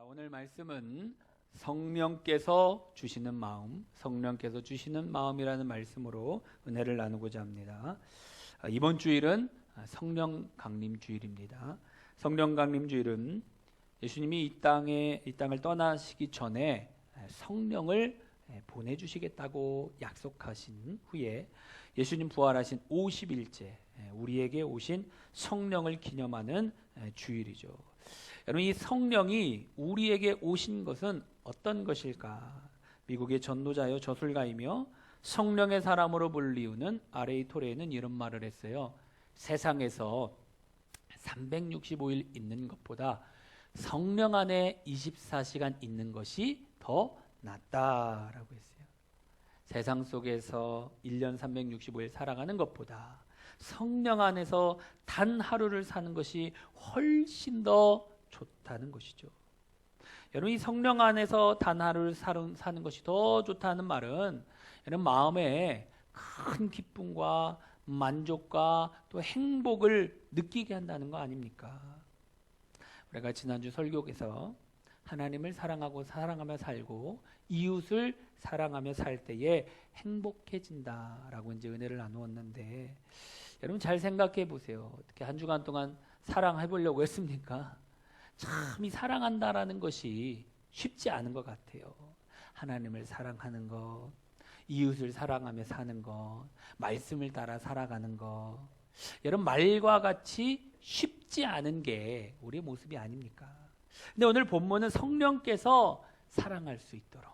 오늘 말씀은 성령께서 주시는 마음, 성령께서 주시는 마음이라는 말씀으로 은혜를 나누고자 합니다. 이번 주일은 성령 강림 주일입니다. 성령 강림 주일은 예수님이 이 땅을 떠나시기 전에 성령을 보내주시겠다고 약속하신 후에 예수님 부활하신 50일째 우리에게 오신 성령을 기념하는 주일이죠. 여러분, 이 성령이 우리에게 오신 것은 어떤 것일까? 미국의 전도자요 저술가이며 성령의 사람으로 불리우는 R.A. 토레는 이런 말을 했어요. 세상에서 365일 있는 것보다 성령 안에 24시간 있는 것이 더 낫다라고 했어요. 세상 속에서 1년 365일 살아가는 것보다 성령 안에서 단 하루를 사는 것이 훨씬 더 좋다는 것이죠. 여러분, 이 성령 안에서 단 하루를 사는 것이 더 좋다는 말은 여러분 마음에 큰 기쁨과 만족과 또 행복을 느끼게 한다는 거 아닙니까? 우리가 지난주 설교에서 하나님을 사랑하며 살고 이웃을 사랑하며 살 때에 행복해진다라고 이제 은혜를 나누었는데, 여러분 잘 생각해 보세요. 어떻게 한 주간 동안 사랑해 보려고 했습니까? 참 이 사랑한다라는 것이 쉽지 않은 것 같아요. 하나님을 사랑하는 것, 이웃을 사랑하며 사는 것, 말씀을 따라 살아가는 것, 여러분 말과 같이 쉽지 않은 게 우리의 모습이 아닙니까? 근데 오늘 본문은 성령께서 사랑할 수 있도록,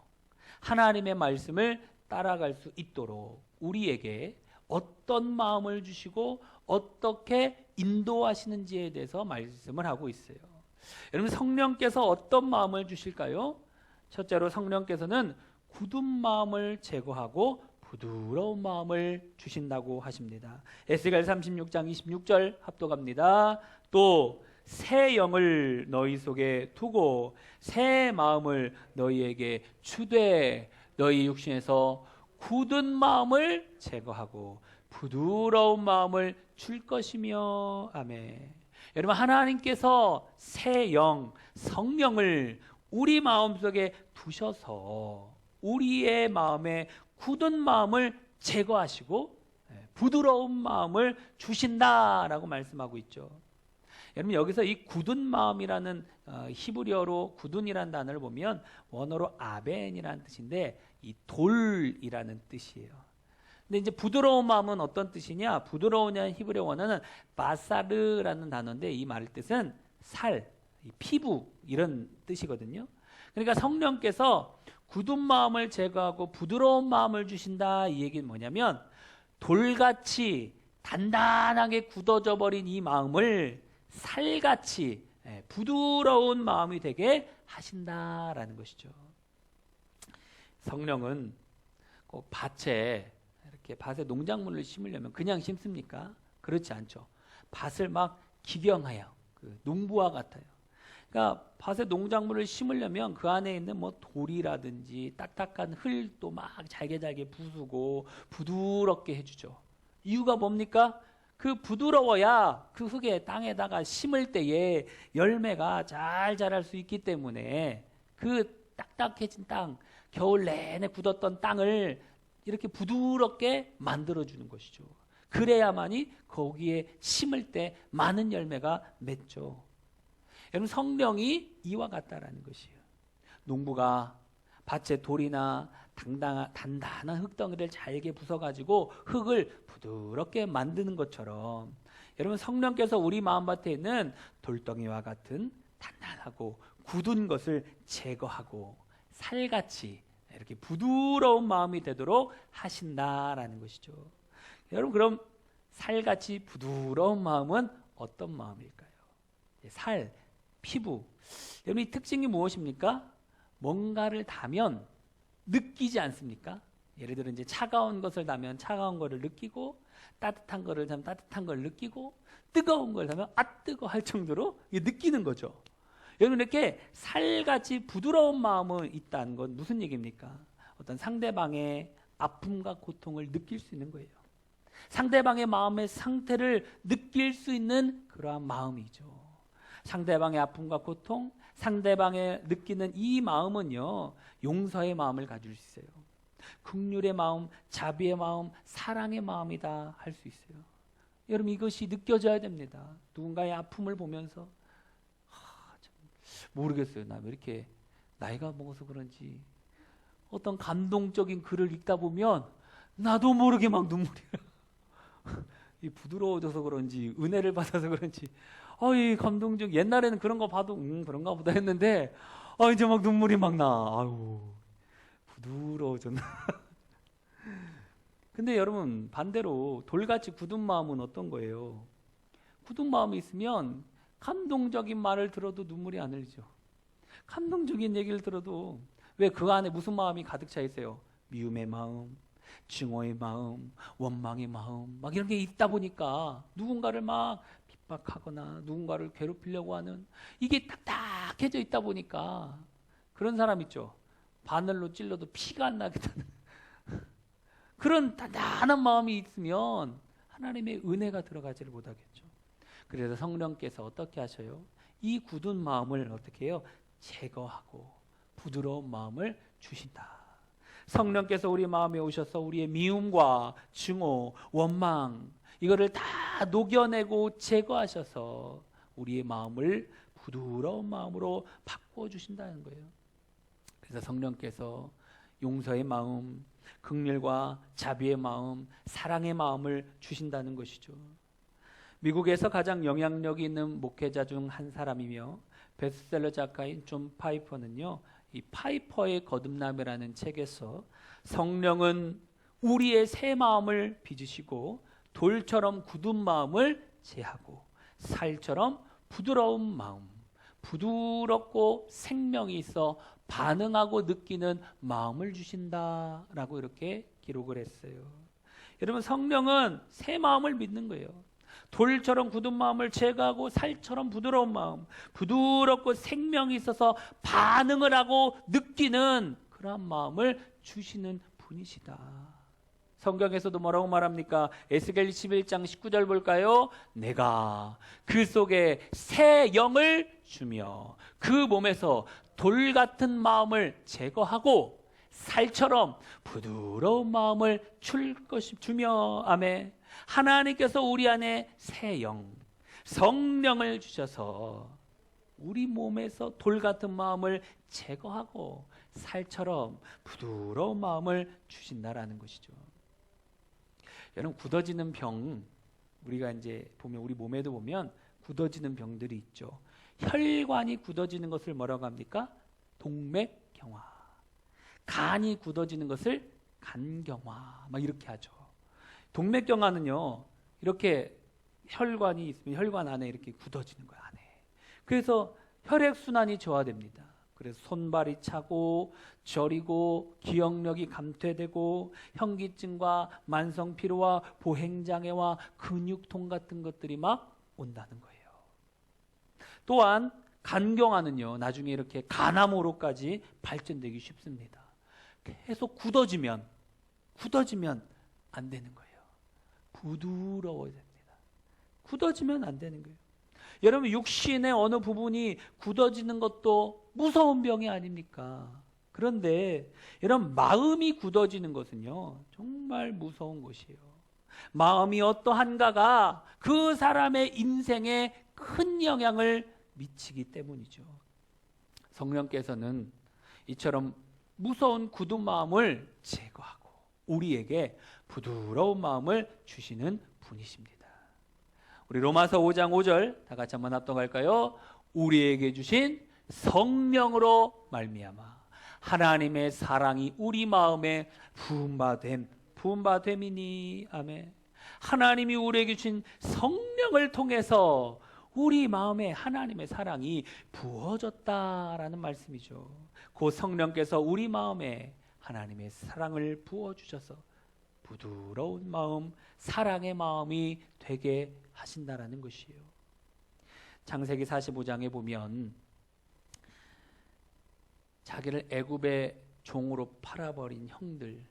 하나님의 말씀을 따라갈 수 있도록 우리에게 어떤 마음을 주시고 어떻게 인도하시는지에 대해서 말씀을 하고 있어요. 여러분, 성령께서 어떤 마음을 주실까요? 첫째로 성령께서는 굳은 마음을 제거하고 부드러운 마음을 주신다고 하십니다. 에스겔 36장 26절 합독합니다. 또 새 영을 너희 속에 두고 새 마음을 너희에게 주되 너희 육신에서 굳은 마음을 제거하고 부드러운 마음을 줄 것이며. 아멘. 여러분, 하나님께서 새 영, 성령을 우리 마음속에 두셔서 우리의 마음에 굳은 마음을 제거하시고 부드러운 마음을 주신다라고 말씀하고 있죠. 여러분, 여기서 이 굳은 마음이라는 히브리어로 굳은이라는 단어를 보면 원어로 아벤이라는 뜻인데 이 돌이라는 뜻이에요. 근데 이제 부드러운 마음은 어떤 뜻이냐? 부드러우냐는 히브리어 원어는 바사르라는 단어인데 이 말의 뜻은 살, 피부 이런 뜻이거든요. 그러니까 성령께서 굳은 마음을 제거하고 부드러운 마음을 주신다, 이 얘기는 뭐냐면 돌같이 단단하게 굳어져 버린 이 마음을 살같이 부드러운 마음이 되게 하신다라는 것이죠. 성령은 꼭 밭에 농작물을 심으려면 그냥 심습니까? 그렇지 않죠. 밭을 막 기경하여 농부와 같아요. 그러니까 밭에 농작물을 심으려면 그 안에 있는 돌이라든지 딱딱한 흙도 막 잘게 부수고 부드럽게 해주죠. 이유가 뭡니까? 그 부드러워야 그 흙에 땅에다가 심을 때에 열매가 잘 자랄 수 있기 때문에 그 딱딱해진 땅, 겨울 내내 굳었던 땅을 이렇게 부드럽게 만들어주는 것이죠. 그래야만이 거기에 심을 때 많은 열매가 맺죠. 여러분, 성령이 이와 같다라는 것이에요. 농부가 밭에 돌이나 단단한 흙덩이를 잘게 부숴가지고 흙을 부드럽게 만드는 것처럼 여러분, 성령께서 우리 마음밭에 있는 돌덩이와 같은 단단하고 굳은 것을 제거하고 살같이 이렇게 부드러운 마음이 되도록 하신다라는 것이죠. 여러분, 그럼 살같이 부드러운 마음은 어떤 마음일까요? 살, 피부. 여러분, 이 특징이 무엇입니까? 뭔가를 다면 느끼지 않습니까? 예를 들어 이제 차가운 것을 다면 차가운 것을 느끼고, 따뜻한 것을 다면 따뜻한 걸 느끼고, 뜨거운 걸 다면 뜨거 할 정도로 느끼는 거죠. 여러분, 이렇게 살같이 부드러운 마음이 있다는 건 무슨 얘기입니까? 어떤 상대방의 아픔과 고통을 느낄 수 있는 거예요. 상대방의 마음의 상태를 느낄 수 있는 그러한 마음이죠. 상대방의 아픔과 고통, 상대방의 느끼는 이 마음은요, 용서의 마음을 가질 수 있어요. 긍휼의 마음, 자비의 마음, 사랑의 마음이다 할 수 있어요. 여러분, 이것이 느껴져야 됩니다. 누군가의 아픔을 보면서 모르겠어요. 나 왜 이렇게 나이가 먹어서 그런지 어떤 감동적인 글을 읽다 보면 나도 모르게 막 눈물이 이 부드러워져서 그런지 은혜를 받아서 그런지 이 감동적. 옛날에는 그런 거 봐도 그런가 보다 했는데 이제 막 눈물이 막 나. 아유, 부드러워졌나. 근데 여러분, 반대로 돌같이 굳은 마음은 어떤 거예요? 굳은 마음이 있으면 감동적인 말을 들어도 눈물이 안 흘리죠. 감동적인 얘기를 들어도 왜 그 안에 무슨 마음이 가득 차 있어요? 미움의 마음, 증오의 마음, 원망의 마음, 막 이런 게 있다 보니까 누군가를 막 핍박하거나 누군가를 괴롭히려고 하는 이게 딱딱해져 있다 보니까 그런 사람 있죠. 바늘로 찔러도 피가 안 나겠다는 그런 단단한 마음이 있으면 하나님의 은혜가 들어가지를 못하겠죠. 그래서 성령께서 어떻게 하셔요? 이 굳은 마음을 어떻게 해요? 제거하고 부드러운 마음을 주신다. 성령께서 우리 마음에 오셔서 우리의 미움과 증오, 원망 이거를 다 녹여내고 제거하셔서 우리의 마음을 부드러운 마음으로 바꾸어 주신다는 거예요. 그래서 성령께서 용서의 마음, 긍휼과 자비의 마음, 사랑의 마음을 주신다는 것이죠. 미국에서 가장 영향력이 있는 목회자 중 한 사람이며 베스트셀러 작가인 존 파이퍼는요, 이 파이퍼의 거듭남이라는 책에서 성령은 우리의 새 마음을 빚으시고 돌처럼 굳은 마음을 제하고 살처럼 부드러운 마음, 부드럽고 생명이 있어 반응하고 느끼는 마음을 주신다라고 이렇게 기록을 했어요. 여러분, 성령은 새 마음을 믿는 거예요. 돌처럼 굳은 마음을 제거하고 살처럼 부드러운 마음, 부드럽고 생명이 있어서 반응을 하고 느끼는 그러한 마음을 주시는 분이시다. 성경에서도 뭐라고 말합니까? 에스겔 11장 19절 볼까요? 내가 그 속에 새 영을 주며 그 몸에서 돌 같은 마음을 제거하고 살처럼 부드러운 마음을 주며 아멘. 하나님께서 우리 안에 새 영, 성령을 주셔서 우리 몸에서 돌 같은 마음을 제거하고 살처럼 부드러운 마음을 주신다라는 것이죠. 여러분, 굳어지는 병, 우리가 이제 보면 우리 몸에도 보면 굳어지는 병들이 있죠. 혈관이 굳어지는 것을 뭐라고 합니까? 동맥경화. 간이 굳어지는 것을 간경화. 막 이렇게 하죠. 동맥경화는요, 이렇게 혈관이 있으면 혈관 안에 이렇게 굳어지는 거예요, 안에. 그래서 혈액순환이 저하됩니다. 그래서 손발이 차고 저리고 기억력이 감퇴되고 현기증과 만성피로와 보행장애와 근육통 같은 것들이 막 온다는 거예요. 또한 간경화는요, 나중에 이렇게 간암으로까지 발전되기 쉽습니다. 계속 굳어지면 안 되는 거예요. 부드러워야 됩니다. 굳어지면 안 되는 거예요. 여러분, 육신의 어느 부분이 굳어지는 것도 무서운 병이 아닙니까? 그런데 여러분, 마음이 굳어지는 것은요, 정말 무서운 것이에요. 마음이 어떠한가가 그 사람의 인생에 큰 영향을 미치기 때문이죠. 성령께서는 이처럼 무서운 굳은 마음을 제거하고 우리에게 부드러운 마음을 주시는 분이십니다. 우리 로마서 5장 5절 다 같이 한번 합독할까요? 우리에게 주신 성령으로 말미암아 하나님의 사랑이 우리 마음에 부음바됨이니. 아멘. 하나님이 우리에게 주신 성령을 통해서 우리 마음에 하나님의 사랑이 부어졌다라는 말씀이죠. 그 성령께서 우리 마음에 하나님의 사랑을 부어주셔서 부드러운 마음, 사랑의 마음이 되게 하신다라는 것이에요. 창세기 45장에 보면 자기를 애굽의 종으로 팔아버린 형들,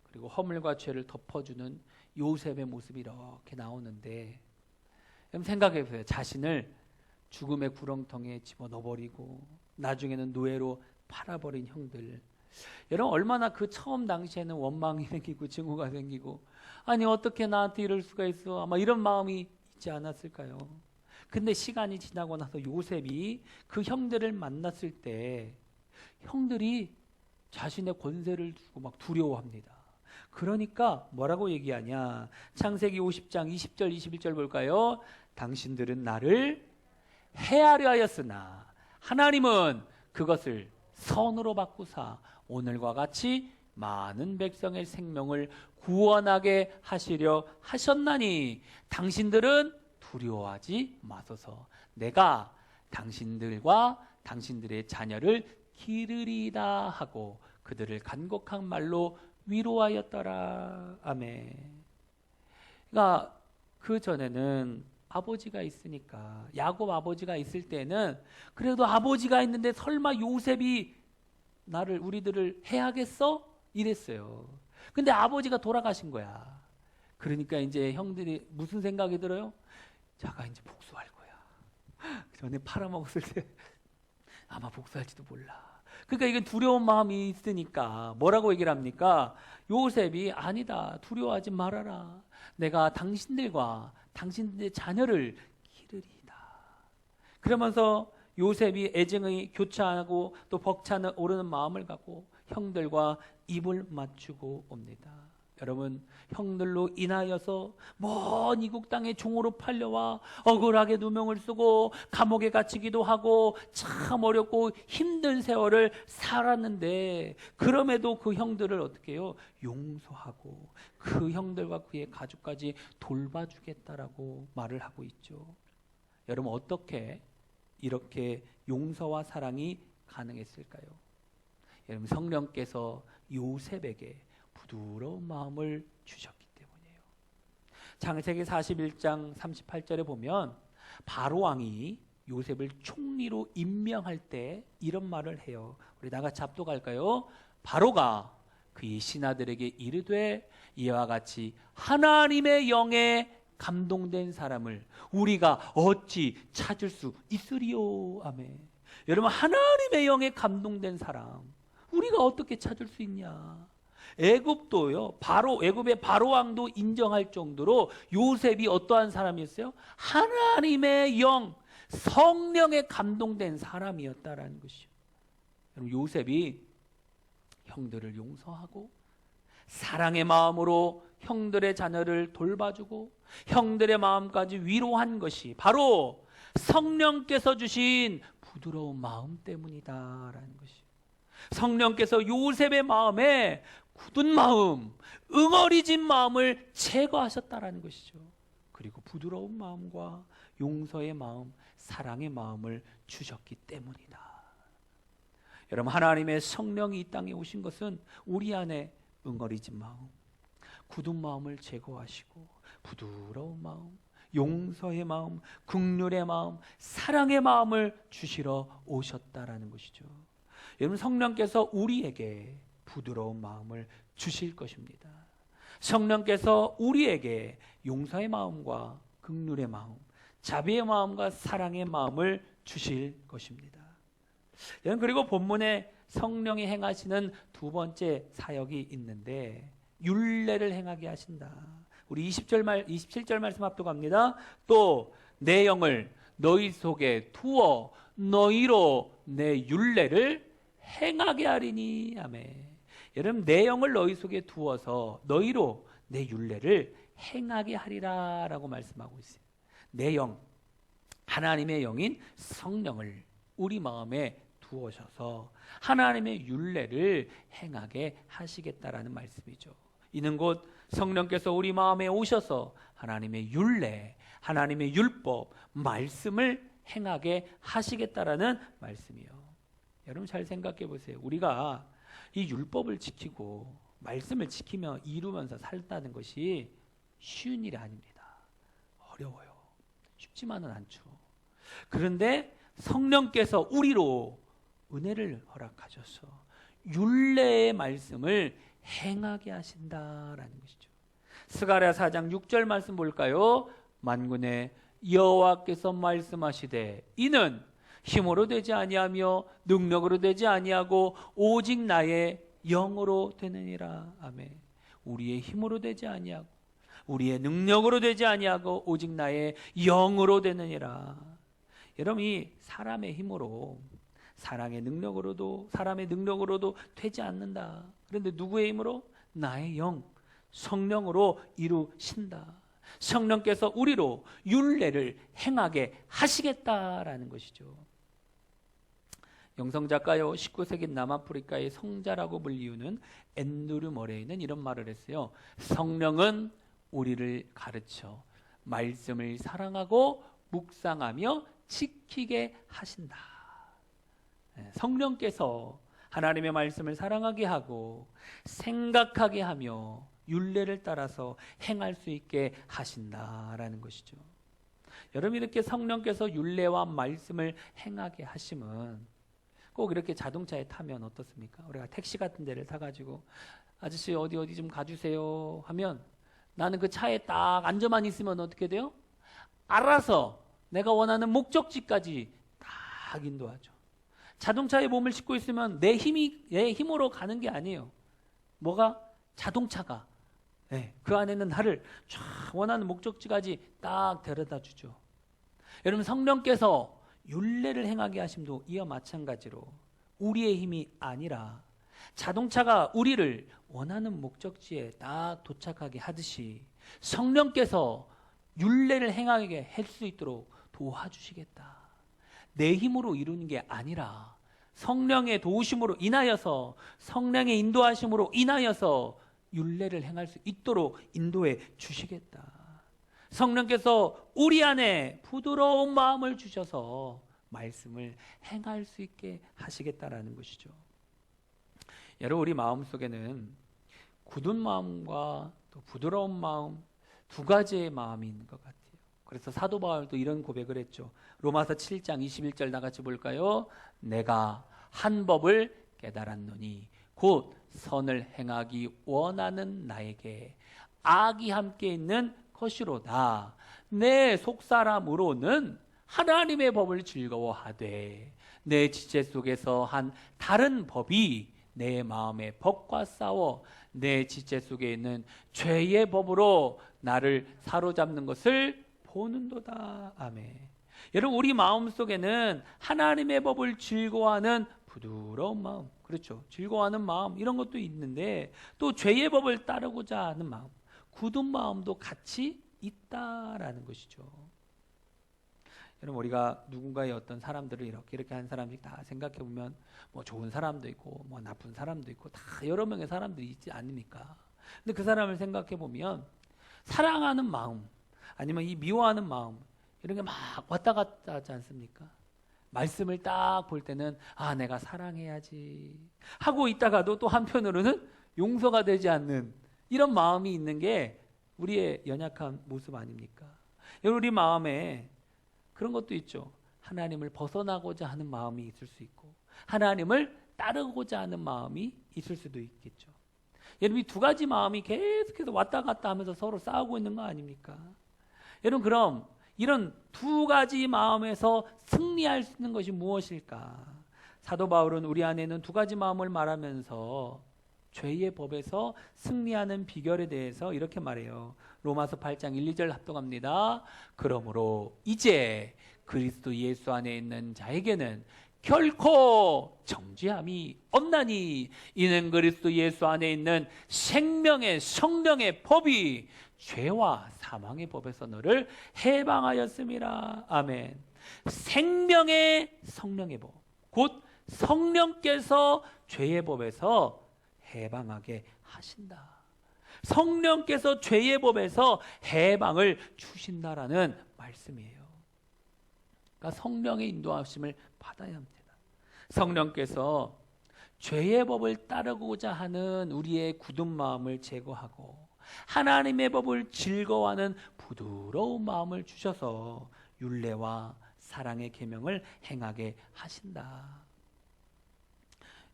그리고 허물과 죄를 덮어주는 요셉의 모습이 이렇게 나오는데, 생각해 보세요. 자신을 죽음의 구렁텅이에 집어넣어버리고 나중에는 노예로 팔아버린 형들. 여러분 얼마나 그 처음 당시에는 원망이 생기고 증오가 생기고 아니 어떻게 나한테 이럴 수가 있어 아마 이런 마음이 있지 않았을까요? 근데 시간이 지나고 나서 요셉이 그 형들을 만났을 때 형들이 자신의 권세를 두고 막 두려워합니다. 그러니까 뭐라고 얘기하냐? 창세기 50장 20절 21절 볼까요? 당신들은 나를 해하려 하였으나 하나님은 그것을 선으로 바꾸사 오늘과 같이 많은 백성의 생명을 구원하게 하시려 하셨나니 당신들은 두려워하지 마소서. 내가 당신들과 당신들의 자녀를 기르리다 하고 그들을 간곡한 말로 위로하였더라. 아멘. 그러니까 그 전에는 아버지가 있으니까 야곱 아버지가 있을 때는 그래도 아버지가 있는데 설마 요셉이 우리들을 해하겠어? 이랬어요. 근데 아버지가 돌아가신 거야. 그러니까 이제 형들이 무슨 생각이 들어요? 자가 이제 복수할 거야. 전에 팔아먹었을 때 아마 복수할지도 몰라. 그러니까 이건 두려운 마음이 있으니까 뭐라고 얘기를 합니까? 요셉이 아니다. 두려워하지 말아라. 내가 당신들과 당신들의 자녀를 기르리이다. 그러면서 요셉이 애증의 교차하고 또 벅차는 오르는 마음을 갖고 형들과 입을 맞추고 옵니다. 여러분 형들로 인하여서 먼 이국 땅에 종으로 팔려와 억울하게 누명을 쓰고 감옥에 갇히기도 하고 참 어렵고 힘든 세월을 살았는데 그럼에도 그 형들을 어떻게 해요? 용서하고 그 형들과 그의 가족까지 돌봐주겠다라고 말을 하고 있죠. 여러분 어떻게 이렇게 용서와 사랑이 가능했을까요? 여러분 성령께서 요셉에게 부드러운 마음을 주셨기 때문이에요. 창세기 41장 38절에 보면 바로 왕이 요셉을 총리로 임명할 때 이런 말을 해요. 우리 나같이 합독할까요? 바로가 그의 신하들에게 이르되 이와 같이 하나님의 영에 감동된 사람을 우리가 어찌 찾을 수 있으리요. 아멘. 여러분 하나님의 영에 감동된 사람 우리가 어떻게 찾을 수 있냐? 애굽도요. 애굽의 바로 왕도 인정할 정도로 요셉이 어떠한 사람이었어요? 하나님의 영, 성령에 감동된 사람이었다라는 것이죠. 여러분 요셉이 형들을 용서하고 사랑의 마음으로 형들의 자녀를 돌봐주고 형들의 마음까지 위로한 것이 바로 성령께서 주신 부드러운 마음 때문이다라는 것이죠. 성령께서 요셉의 마음에 굳은 마음, 응어리진 마음을 제거하셨다라는 것이죠. 그리고 부드러운 마음과 용서의 마음, 사랑의 마음을 주셨기 때문이다. 여러분 하나님의 성령이 이 땅에 오신 것은 우리 안에 응어리진 마음, 굳은 마음을 제거하시고 부드러운 마음, 용서의 마음, 긍휼의 마음, 사랑의 마음을 주시러 오셨다라는 것이죠. 여러분 성령께서 우리에게 부드러운 마음을 주실 것입니다. 성령께서 우리에게 용서의 마음과 긍휼의 마음, 자비의 마음과 사랑의 마음을 주실 것입니다. 여러분 그리고 본문에 성령이 행하시는 두 번째 사역이 있는데 율례를 행하게 하신다. 우리 27절 말씀 합독합니다. 또 내 영을 너희 속에 두어 너희로 내 율례를 행하게 하리니. 아멘. 여러분 내 영을 너희 속에 두어서 너희로 내 율례를 행하게 하리라 라고 말씀하고 있어요. 내 영, 하나님의 영인 성령을 우리 마음에 두어셔서 하나님의 율례를 행하게 하시겠다라는 말씀이죠. 이는 곧 성령께서 우리 마음에 오셔서 하나님의 율례, 하나님의 율법, 말씀을 행하게 하시겠다라는 말씀이요. 여러분 잘 생각해 보세요. 우리가 이 율법을 지키고 말씀을 지키며 이루면서 살다는 것이 쉬운 일이 아닙니다. 어려워요. 쉽지만은 않죠. 그런데 성령께서 우리로 은혜를 허락하셔서 율례의 말씀을 행하게 하신다라는 것이죠. 스가랴 4장 6절 말씀 볼까요? 만군의 여호와께서 말씀하시되 이는 힘으로 되지 아니하며 능력으로 되지 아니하고 오직 나의 영으로 되느니라. 아멘. 우리의 힘으로 되지 아니하고 우리의 능력으로 되지 아니하고 오직 나의 영으로 되느니라. 여러분, 이 사람의 힘으로 사랑의 능력으로도 사람의 능력으로도 되지 않는다. 그런데 누구의 힘으로? 나의 영, 성령으로 이루신다. 성령께서 우리로 율례를 행하게 하시겠다라는 것이죠. 영성작가요 19세기 남아프리카의 성자라고 불리우는 앤드류 머레이는 이런 말을 했어요. 성령은 우리를 가르쳐 말씀을 사랑하고 묵상하며 지키게 하신다. 성령께서 하나님의 말씀을 사랑하게 하고 생각하게 하며 율례를 따라서 행할 수 있게 하신다라는 것이죠. 여러분, 이렇게 성령께서 율례와 말씀을 행하게 하시면 꼭 이렇게 자동차에 타면 어떻습니까? 우리가 택시 같은 데를 타가지고 아저씨 어디 좀 가주세요 하면 나는 그 차에 딱 앉아만 있으면 어떻게 돼요? 알아서 내가 원하는 목적지까지 딱 인도하죠. 자동차에 몸을 싣고 있으면 내 힘으로 가는 게 아니에요. 뭐가? 자동차가. 그 안에는 나를 쫙 원하는 목적지까지 딱 데려다 주죠. 여러분, 성령께서 율례를 행하게 하심도 이와 마찬가지로 우리의 힘이 아니라 자동차가 우리를 원하는 목적지에 딱 도착하게 하듯이 성령께서 율례를 행하게 할 수 있도록 도와주시겠다. 내 힘으로 이루는 게 아니라 성령의 도우심으로 인하여서 성령의 인도하심으로 인하여서 율례를 행할 수 있도록 인도해 주시겠다. 성령께서 우리 안에 부드러운 마음을 주셔서 말씀을 행할 수 있게 하시겠다라는 것이죠. 여러분, 우리 마음속에는 굳은 마음과 또 부드러운 마음, 두 가지의 마음인 것 같아요. 그래서 사도 바울도 이런 고백을 했죠. 로마서 7장 21절 다 같이 볼까요? 내가 한 법을 깨달았노니 곧 선을 행하기 원하는 나에게 악이 함께 있는 것이로다. 내 속사람으로는 하나님의 법을 즐거워하되 내 지체 속에서 한 다른 법이 내 마음의 법과 싸워 내 지체 속에 있는 죄의 법으로 나를 사로잡는 것을 보는도다. 아멘. 여러분, 우리 마음속에는 하나님의 법을 즐거워하는 부드러운 마음, 그렇죠, 즐거워하는 마음, 이런 것도 있는데 또 죄의 법을 따르고자 하는 마음, 굳은 마음도 같이 있다라는 것이죠. 여러분, 우리가 누군가의 어떤 사람들을 이렇게 한 사람씩 다 생각해 보면 뭐 좋은 사람도 있고 뭐 나쁜 사람도 있고 다 여러 명의 사람들이 있지 않습니까? 근데 그 사람을 생각해 보면 사랑하는 마음 아니면 이 미워하는 마음 이런 게 막 왔다 갔다 하지 않습니까? 말씀을 딱 볼 때는 아, 내가 사랑해야지 하고 있다가도 또 한편으로는 용서가 되지 않는 이런 마음이 있는 게 우리의 연약한 모습 아닙니까? 여러분, 우리 마음에 그런 것도 있죠. 하나님을 벗어나고자 하는 마음이 있을 수 있고 하나님을 따르고자 하는 마음이 있을 수도 있겠죠. 여러분, 이 두 가지 마음이 계속해서 왔다 갔다 하면서 서로 싸우고 있는 거 아닙니까? 여러분, 그럼 이런 두 가지 마음에서 승리할 수 있는 것이 무엇일까? 사도 바울은 우리 안에는 두 가지 마음을 말하면서 죄의 법에서 승리하는 비결에 대해서 이렇게 말해요. 로마서 8장 1, 2절 합독합니다. 그러므로 이제 그리스도 예수 안에 있는 자에게는 결코 정죄함이 없나니 이는 그리스도 예수 안에 있는 생명의 성령의 법이 죄와 사망의 법에서 너를 해방하였음이라. 아멘. 생명의 성령의 법, 곧 성령께서 죄의 법에서 해방하게 하신다. 성령께서 죄의 법에서 해방을 주신다라는 말씀이에요. 그러니까 성령의 인도하심을 받아야 합니다. 성령께서 죄의 법을 따르고자 하는 우리의 굳은 마음을 제거하고 하나님의 법을 즐거워하는 부드러운 마음을 주셔서 율례와 사랑의 계명을 행하게 하신다.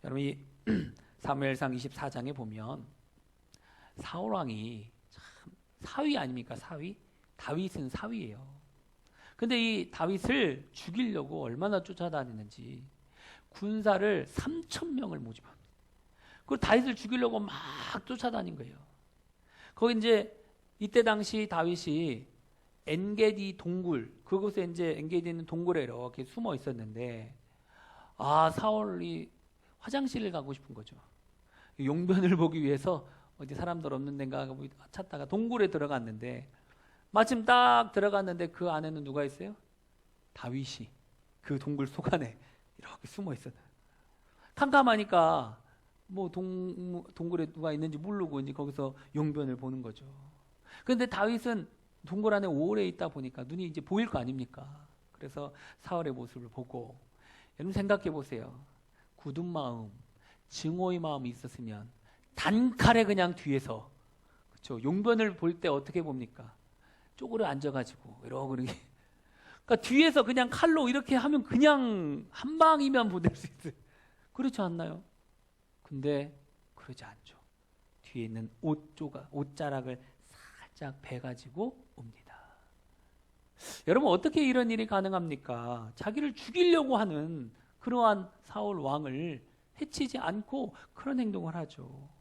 여러분, 이 사무엘상 24장에 보면 사울 왕이 참 사위 아닙니까? 사위? 다윗은 사위예요. 근데 이 다윗을 죽이려고 얼마나 쫓아다니는지 군사를 3,000명을 모집합니다. 그 다윗을 죽이려고 막 쫓아다닌 거예요. 거기 이제 이때 당시 다윗이 엔게디 동굴, 그곳에 이제 엔게디 있는 동굴에 이렇게 숨어 있었는데, 사울이 화장실을 가고 싶은 거죠. 용변을 보기 위해서 어디 사람들 없는 데인가 찾다가 동굴에 들어갔는데, 마침 딱 들어갔는데 그 안에는 누가 있어요? 다윗이 그 동굴 속 안에 이렇게 숨어 있었어요. 캄캄하니까 뭐 동굴에 누가 있는지 모르고 이제 거기서 용변을 보는 거죠. 그런데 다윗은 동굴 안에 오래 있다 보니까 눈이 이제 보일 거 아닙니까? 그래서 사울의 모습을 보고, 여러분 생각해 보세요. 굳은 마음, 증오의 마음이 있었으면 단칼에 그냥 뒤에서, 그렇죠? 용변을 볼 때 어떻게 봅니까? 쪼그려 앉아가지고 이러고 그러니까 뒤에서 그냥 칼로 이렇게 하면 그냥 한 방이면 보낼 수 있어요. 그렇지 않나요? 근데 그러지 않죠. 뒤에 있는 옷자락을 살짝 베가지고 옵니다. 여러분 어떻게 이런 일이 가능합니까? 자기를 죽이려고 하는 그러한 사울 왕을 해치지 않고 그런 행동을 하죠.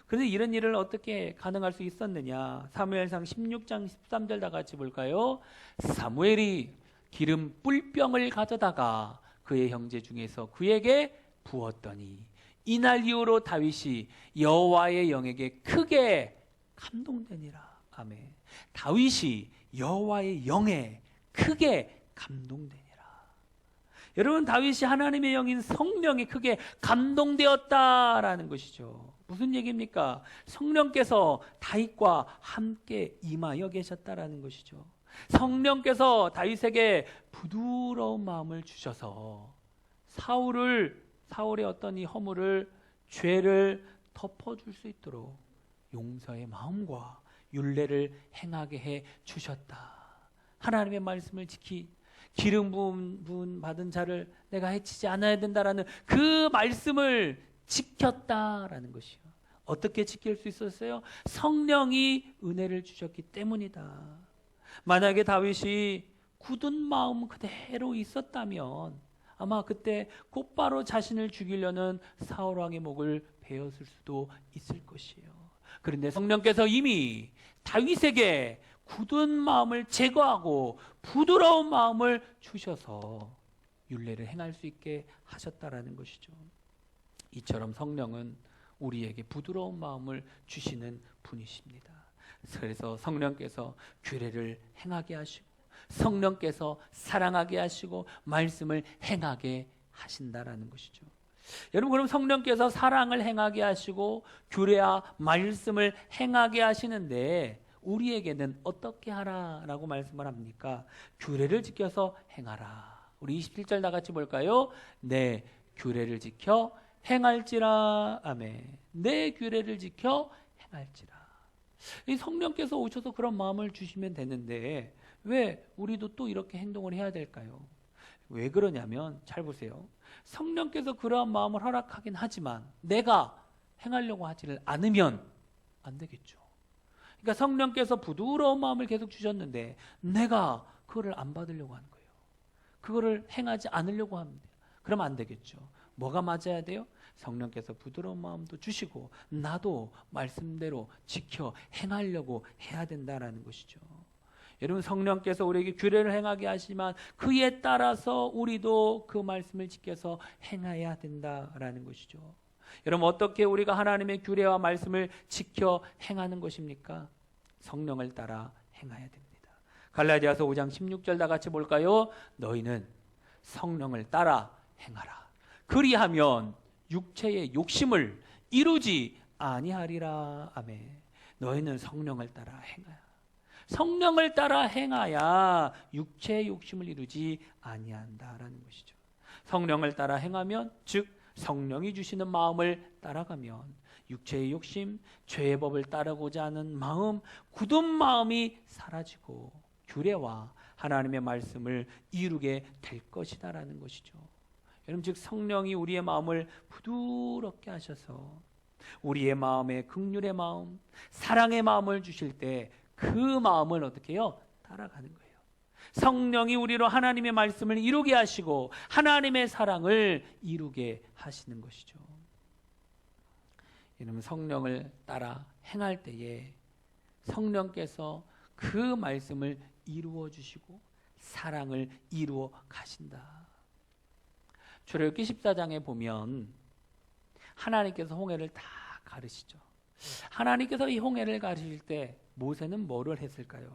그런데 이런 일을 어떻게 가능할 수 있었느냐? 사무엘상 16장 13절 다 같이 볼까요? 사무엘이 기름 뿔병을 가져다가 그의 형제 중에서 그에게 부었더니 이날 이후로 다윗이 여호와의 영에게 크게 감동되니라. 아멘. 다윗이 여호와의 영에 크게 감동되니라. 여러분, 다윗이 하나님의 영인 성령에 크게 감동되었다라는 것이죠. 무슨 얘기입니까? 성령께서 다윗과 함께 임하여 계셨다라는 것이죠. 성령께서 다윗에게 부드러운 마음을 주셔서 사울의 어떤 이 허물을, 죄를 덮어줄 수 있도록 용서의 마음과 율례를 행하게 해 주셨다. 하나님의 말씀을 기름 부음 받은 자를 내가 해치지 않아야 된다라는 그 말씀을 지켰다라는 것이요. 어떻게 지킬 수 있었어요? 성령이 은혜를 주셨기 때문이다. 만약에 다윗이 굳은 마음 그대로 있었다면 아마 그때 곧바로 자신을 죽이려는 사울 왕의 목을 베었을 수도 있을 것이에요. 그런데 성령께서 이미 다윗에게 굳은 마음을 제거하고 부드러운 마음을 주셔서 율례를 행할 수 있게 하셨다라는 것이죠. 이처럼 성령은 우리에게 부드러운 마음을 주시는 분이십니다. 그래서 성령께서 규례를 행하게 하시고, 성령께서 사랑하게 하시고 말씀을 행하게 하신다라는 것이죠. 여러분, 그럼 성령께서 사랑을 행하게 하시고 규례와 말씀을 행하게 하시는데 우리에게는 어떻게 하라라고 말씀을 합니까? 규례를 지켜서 행하라. 우리 27절 다 같이 볼까요? 내 규례를 지켜 행할지라. 아멘. 내 규례를 지켜 행할지라. 이 성령께서 오셔서 그런 마음을 주시면 되는데 왜 우리도 또 이렇게 행동을 해야 될까요? 왜 그러냐면, 잘 보세요. 성령께서 그러한 마음을 허락하긴 하지만 내가 행하려고 하지를 않으면 안 되겠죠. 그러니까 성령께서 부드러운 마음을 계속 주셨는데 내가 그거를 안 받으려고 하는 거예요. 그거를 행하지 않으려고 합니다. 그러면 안 되겠죠. 뭐가 맞아야 돼요? 성령께서 부드러운 마음도 주시고 나도 말씀대로 지켜 행하려고 해야 된다라는 것이죠. 여러분, 성령께서 우리에게 규례를 행하게 하시지만 그에 따라서 우리도 그 말씀을 지켜서 행해야 된다라는 것이죠. 여러분, 어떻게 우리가 하나님의 규례와 말씀을 지켜 행하는 것입니까? 성령을 따라 행해야 됩니다. 갈라디아서 5장 16절 다 같이 볼까요? 너희는 성령을 따라 행하라. 그리하면 육체의 욕심을 이루지 아니하리라. 아멘. 너희는 성령을 따라 행하라. 성령을 따라 행하야 육체의 욕심을 이루지 아니한다라는 것이죠. 성령을 따라 행하면, 즉 성령이 주시는 마음을 따라가면 육체의 욕심, 죄의 법을 따르고자 하는 마음, 굳은 마음이 사라지고 규례와 하나님의 말씀을 이루게 될 것이다라는 것이죠. 여러분, 즉 성령이 우리의 마음을 부드럽게 하셔서 우리의 마음에 긍휼의 마음, 사랑의 마음을 주실 때 그 마음을 어떻게 해요? 따라가는 거예요. 성령이 우리로 하나님의 말씀을 이루게 하시고 하나님의 사랑을 이루게 하시는 것이죠. 이러면 성령을 따라 행할 때에 성령께서 그 말씀을 이루어 주시고 사랑을 이루어 가신다. 출애굽기 14장에 보면 하나님께서 홍해를 다 가르시죠. 하나님께서 이 홍해를 가르실 때 모세는 뭐를 했을까요?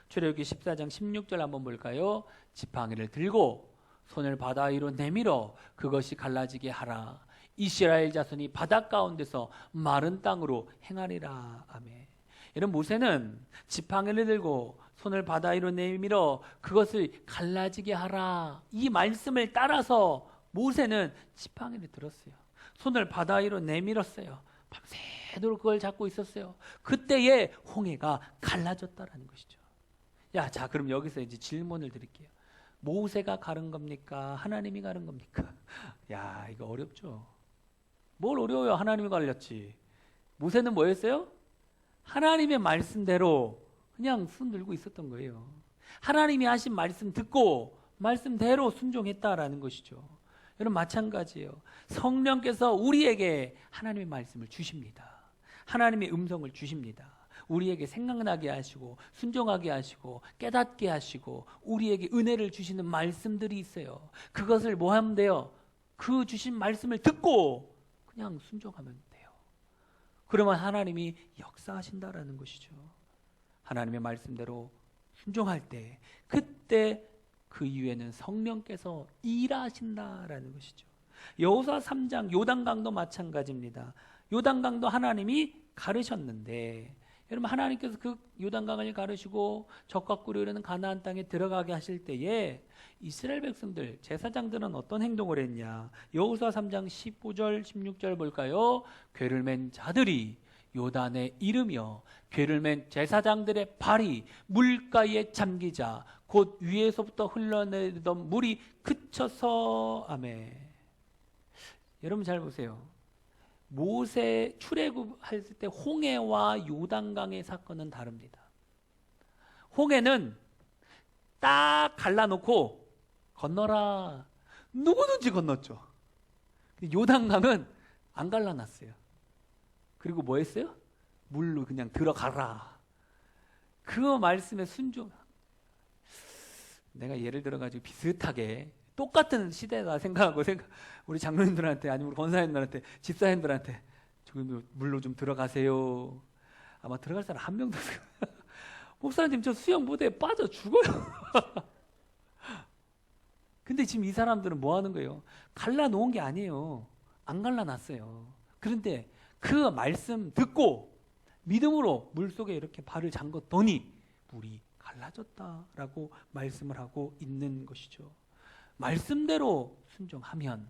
출애굽기 14장 16절 한번 볼까요? 지팡이를 들고 손을 바다 위로 내밀어 그것이 갈라지게 하라. 이스라엘 자손이 바다 가운데서 마른 땅으로 행하리라. 아멘. 이런 모세는 지팡이를 들고 손을 바다 위로 내밀어 그것을 갈라지게 하라. 이 말씀을 따라서 모세는 지팡이를 들었어요. 손을 바다 위로 내밀었어요. 밤새도록 그걸 잡고 있었어요. 그때에 홍해가 갈라졌다라는 것이죠. 자, 그럼 여기서 이제 질문을 드릴게요. 모세가 가른 겁니까? 하나님이 가른 겁니까? 야, 이거 어렵죠. 뭘 어려워요? 하나님이 갈렸지. 모세는 뭐 했어요? 하나님의 말씀대로 그냥 손 들고 있었던 거예요. 하나님이 하신 말씀 듣고 말씀대로 순종했다라는 것이죠. 여러분 마찬가지예요. 성령께서 우리에게 하나님의 말씀을 주십니다. 하나님의 음성을 주십니다. 우리에게 생각나게 하시고 순종하게 하시고 깨닫게 하시고 우리에게 은혜를 주시는 말씀들이 있어요. 그것을 뭐 하면 돼요? 그 주신 말씀을 듣고 그냥 순종하면 돼요. 그러면 하나님이 역사하신다라는 것이죠. 하나님의 말씀대로 순종할 때 그때 그 이후에는 성령께서 일하신다라는 것이죠. 여호수아 3장 요단강도 마찬가지입니다. 요단강도 하나님이 가르셨는데 여러분 하나님께서 그 요단강을 가르시고 적과 꿀이 흐르는 가나안 땅에 들어가게 하실 때에 이스라엘 백성들 제사장들은 어떤 행동을 했냐? 여호수아 3장 15절 16절 볼까요? 궤를 맨 자들이 요단에 이르며 궤를 맨 제사장들의 발이 물가에 잠기자 곧 위에서부터 흘러내리던 물이 그쳐서 아멘. 여러분 잘 보세요. 모세 출애굽할 때 홍해와 요단강의 사건은 다릅니다. 홍해는 딱 갈라놓고 건너라. 누구든지 건넜죠. 요단강은 안 갈라놨어요. 그리고 뭐 했어요? 물로 그냥 들어가라. 그 말씀에 순종. 내가 예를 들어가지고 비슷하게 똑같은 시대다 생각하고 우리 장로님들한테 아니면 우리 권사님들한테 집사님들한테 저기 물로 좀 들어가세요. 아마 들어갈 사람 한 명도 없어요. 목사님 저 수영 무대에 빠져 죽어요. 근데 지금 이 사람들은 뭐 하는 거예요? 갈라놓은 게 아니에요. 안 갈라놨어요. 그런데 그 말씀 듣고 믿음으로 물속에 이렇게 발을 잠궜더니 물이 갈라졌다라고 말씀을 하고 있는 것이죠. 말씀대로 순종하면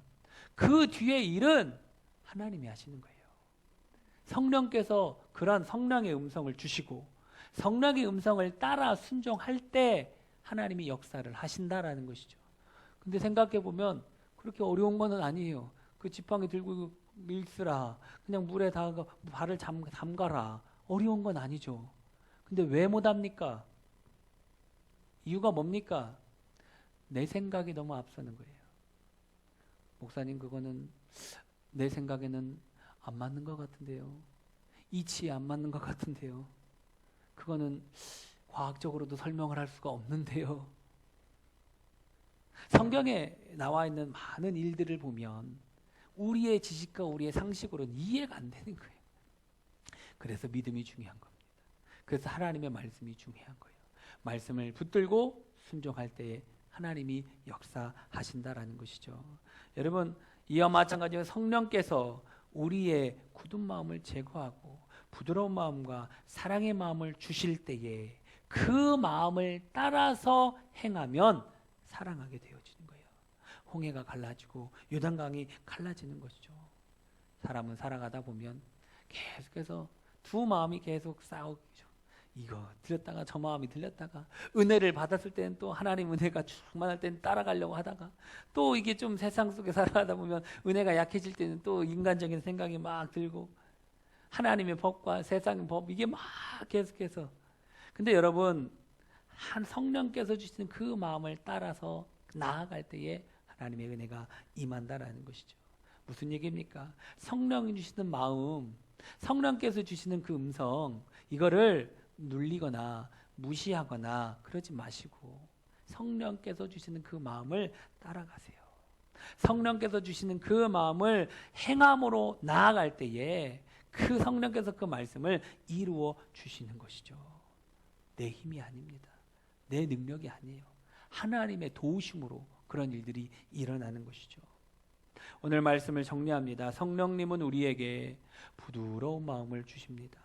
그 뒤에 일은 하나님이 하시는 거예요. 성령께서 그러한 성령의 음성을 주시고 성령의 음성을 따라 순종할 때 하나님이 역사를 하신다라는 것이죠. 근데 생각해 보면 그렇게 어려운 건 아니에요. 그 지팡이 들고 밀쓰라. 그냥 물에 발을 담가라. 어려운 건 아니죠. 근데 왜 못합니까? 이유가 뭡니까? 내 생각이 너무 앞서는 거예요. 목사님 그거는 내 생각에는 안 맞는 것 같은데요. 이치에 안 맞는 것 같은데요. 그거는 과학적으로도 설명을 할 수가 없는데요. 성경에 나와 있는 많은 일들을 보면 우리의 지식과 우리의 상식으로는 이해가 안 되는 거예요. 그래서 믿음이 중요한 겁니다. 그래서 하나님의 말씀이 중요한 거예요. 말씀을 붙들고 순종할 때에 하나님이 역사하신다라는 것이죠. 여러분 이와 마찬가지로 성령께서 우리의 굳은 마음을 제거하고 부드러운 마음과 사랑의 마음을 주실 때에 그 마음을 따라서 행하면 사랑하게 되어지는 거예요. 홍해가 갈라지고 요단강이 갈라지는 것이죠. 사람은 살아가다 보면 계속해서 두 마음이 계속 싸우죠. 이거 들렸다가 저 마음이 들렸다가 은혜를 받았을 때는 또 하나님 은혜가 충만할 때는 따라가려고 하다가 또 이게 좀 세상 속에 살아가다 보면 은혜가 약해질 때는 또 인간적인 생각이 막 들고 하나님의 법과 세상의 법 이게 막 계속해서 근데 여러분 한 성령께서 주시는 그 마음을 따라서 나아갈 때에 하나님의 은혜가 임한다라는 것이죠. 무슨 얘기입니까? 성령이 주시는 마음, 성령께서 주시는 그 음성, 이거를 눌리거나 무시하거나 그러지 마시고 성령께서 주시는 그 마음을 따라가세요. 성령께서 주시는 그 마음을 행함으로 나아갈 때에 그 성령께서 그 말씀을 이루어 주시는 것이죠. 내 힘이 아닙니다. 내 능력이 아니에요. 하나님의 도우심으로 그런 일들이 일어나는 것이죠. 오늘 말씀을 정리합니다. 성령님은 우리에게 부드러운 마음을 주십니다.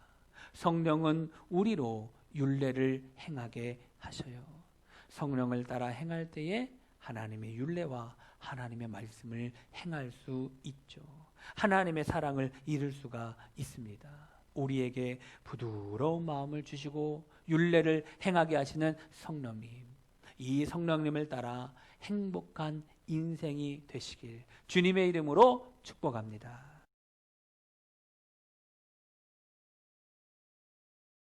성령은 우리로 율례를 행하게 하셔요. 성령을 따라 행할 때에 하나님의 율례와 하나님의 말씀을 행할 수 있죠. 하나님의 사랑을 이룰 수가 있습니다. 우리에게 부드러운 마음을 주시고 율례를 행하게 하시는 성령님, 이 성령님을 따라 행복한 인생이 되시길 주님의 이름으로 축복합니다.